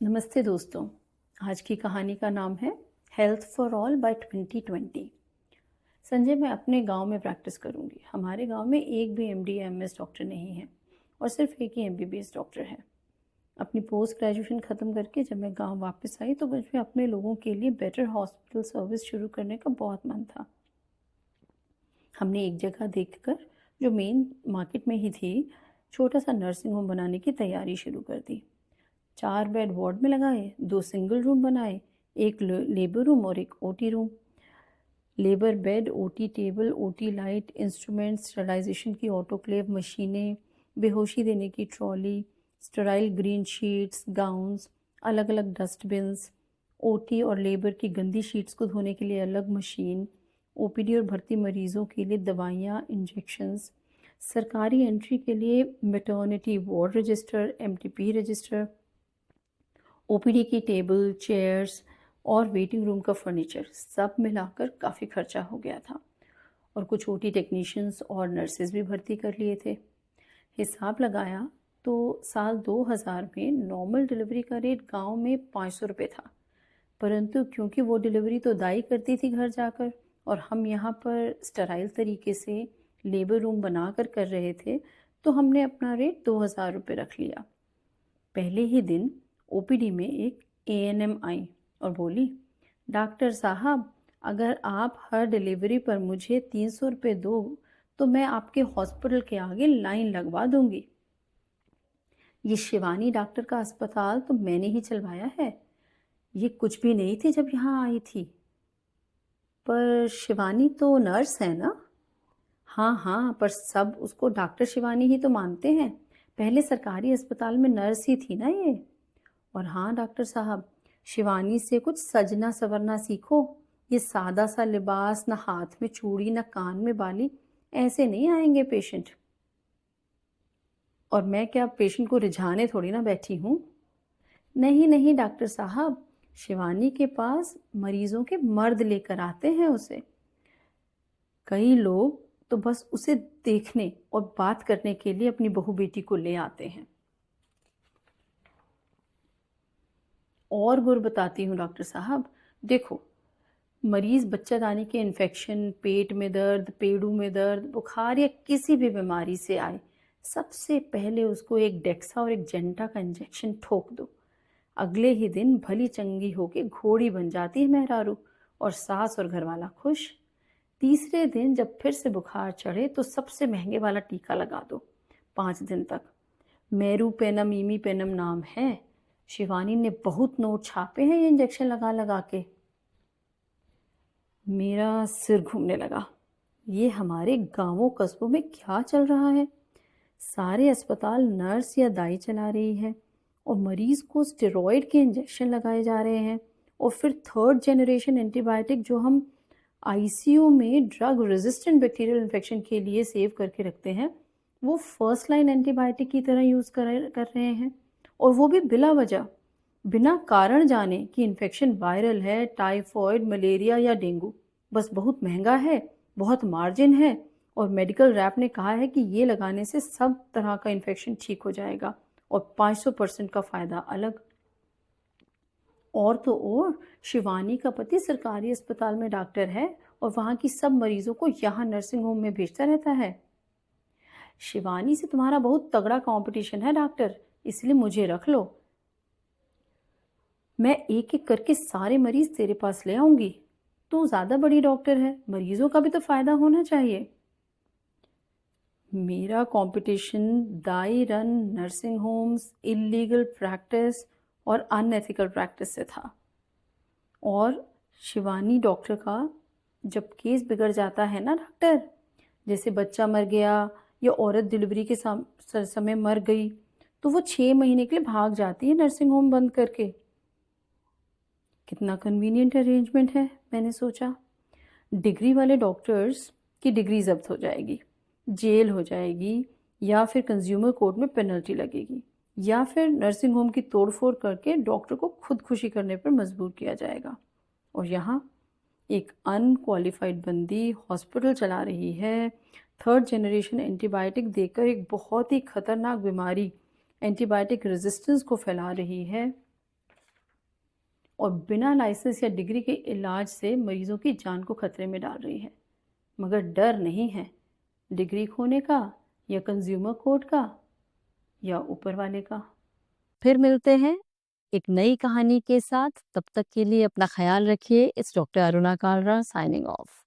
नमस्ते दोस्तों। आज की कहानी का नाम है health for all by 2020। Sanjay, मैं अपने गांव में प्रैक्टिस करूंगी। हमारे गांव में एक भी एमडी या एमएस डॉक्टर नहीं है और सिर्फ एक ही एमबीबीएस डॉक्टर है। अपनी पोस्ट ग्रेजुएशन ख़त्म करके जब मैं गांव वापस आई तो मुझे अपने लोगों के लिए बेटर हॉस्पिटल सर्विस शुरू करने का बहुत मन था। हमने एक जगह देखकर जो मेन मार्केट में ही थी, छोटा सा नर्सिंग होम बनाने की तैयारी शुरू कर दी। 4 बेड वार्ड में लगाए, 2 सिंगल रूम बनाए, एक लेबर रूम और एक OT room. Labour bed, OT table, OT light, instrument, sterilization की ऑटोक्लेव मशीनें, बेहोशी देने की trolley, sterile green sheets, gowns, अलग अलग डस्टबिन्स, ओटी और लेबर की गंदी शीट्स को धोने के लिए अलग मशीन, ओपीडी और भर्ती मरीजों के लिए दवाइयाँ, इंजेक्शंस, सरकारी एंट्री के लिए maternity ward register, MTP register, OPD की टेबल, चेयर्स और वेटिंग रूम का फर्नीचर, सब मिलाकर काफ़ी खर्चा हो गया था। और कुछ ओटी टेक्नीशियंस और नर्सेज भी भर्ती कर लिए थे। हिसाब लगाया तो साल 2000 में नॉर्मल डिलीवरी का रेट गांव में 500 रुपये था, परंतु क्योंकि वो डिलीवरी तो दाई करती थी घर जाकर और हम यहाँ पर स्टराइल तरीके से लेबर रूम बनाकर कर रहे थे, तो हमने अपना रेट 2000 रुपये रख लिया। पहले ही दिन ओपीडी में एक एएनएम आई और बोली, डॉक्टर साहब, अगर आप हर डिलीवरी पर मुझे 300 रुपये दो तो मैं आपके हॉस्पिटल के आगे लाइन लगवा दूंगी। ये शिवानी डॉक्टर का अस्पताल तो मैंने ही चलवाया है। ये कुछ भी नहीं थी जब यहाँ आई थी। पर शिवानी तो नर्स है ना? हाँ हाँ, पर सब उसको डॉक्टर शिवानी ही तो मानते हैं। पहले सरकारी अस्पताल में नर्स ही थी ना ये। और हाँ डॉक्टर साहब, शिवानी से कुछ सजना संवरना सीखो। ये सादा सा लिबास, ना हाथ में चूड़ी, ना कान में बाली, ऐसे नहीं आएंगे पेशेंट। और मैं क्या पेशेंट को रिझाने थोड़ी ना बैठी हूँ। नहीं नहीं डॉक्टर साहब, शिवानी के पास मरीजों के मर्द लेकर आते हैं उसे। कई लोग तो बस उसे देखने और बात करने के लिए अपनी बहू बेटी को ले आते हैं। और गुर बताती हूँ डॉक्टर साहब, देखो, मरीज बच्चादानी के इन्फेक्शन, पेट में दर्द, पेड़ू में दर्द, बुखार या किसी भी बीमारी से आए, सबसे पहले उसको एक डेक्सा और एक जेंटा का इंजेक्शन ठोक दो। अगले ही दिन भली चंगी होके घोड़ी बन जाती है मेहरारू, और सास और घरवाला खुश। तीसरे दिन जब फिर से बुखार चढ़े तो सबसे महंगे वाला टीका लगा दो 5 दिन तक। मेरू पेनम, ईमी पेनम नाम है। शिवानी ने बहुत नोट छापे हैं ये इंजेक्शन लगा लगा के। मेरा सिर घूमने लगा। ये हमारे गांवों कस्बों में क्या चल रहा है? सारे अस्पताल नर्स या दाई चला रही है और मरीज को स्टेरॉयड के इंजेक्शन लगाए जा रहे हैं। और फिर 3rd जनरेशन एंटीबायोटिक जो हम आईसीयू में ड्रग रेजिस्टेंट बैक्टीरियल इन्फेक्शन के लिए सेव करके रखते हैं, वो फर्स्ट लाइन एंटीबायोटिक की तरह यूज़ कर रहे हैं। और वो भी बिला वजह, बिना कारण जाने कि इन्फेक्शन वायरल है, टाइफॉइड, मलेरिया या डेंगू। बस बहुत महंगा है, बहुत मार्जिन है, और मेडिकल रैप ने कहा है कि ये लगाने से सब तरह का इन्फेक्शन ठीक हो जाएगा और 500% का फ़ायदा अलग। और तो और, शिवानी का पति सरकारी अस्पताल में डॉक्टर है और वहाँ की सब मरीजों को यहाँ नर्सिंग होम में भेजता रहता है। शिवानी से तुम्हारा बहुत तगड़ा कंपटीशन है डॉक्टर, इसलिए मुझे रख लो। मैं एक एक करके सारे मरीज तेरे पास ले आऊंगी। तू ज़्यादा बड़ी डॉक्टर है, मरीजों का भी तो फ़ायदा होना चाहिए। मेरा कंपटीशन दाई run nursing homes, illegal practice और अनएथिकल प्रैक्टिस से था। और शिवानी डॉक्टर का जब केस बिगड़ जाता है ना डॉक्टर, जैसे बच्चा मर गया या औरत डिलीवरी के समय मर गई, तो वो 6 महीने के लिए भाग जाती है नर्सिंग होम बंद करके। कितना कन्वीनियंट अरेंजमेंट है, मैंने सोचा। डिग्री वाले डॉक्टर्स की डिग्री जब्त हो जाएगी, जेल हो जाएगी, या फिर कंज्यूमर कोर्ट में पेनल्टी लगेगी, या फिर नर्सिंग होम की तोड़फोड़ करके डॉक्टर को खुदकुशी करने पर मजबूर किया जाएगा। और यहाँ एक अनक्वालिफाइड बंदी हॉस्पिटल चला रही है, 3rd जनरेशन एंटीबायोटिक देकर एक बहुत ही खतरनाक बीमारी एंटीबायोटिक रेजिस्टेंस को फैला रही है। और बिना लाइसेंस या डिग्री के इलाज से मरीजों की जान को खतरे में डाल रही है। मगर डर नहीं है डिग्री खोने का, या कंज्यूमर कोर्ट का, या ऊपर वाले का। फिर मिलते हैं एक नई कहानी के साथ। तब तक के लिए अपना ख्याल रखिए। It's doctor Aruna Kalra signing off.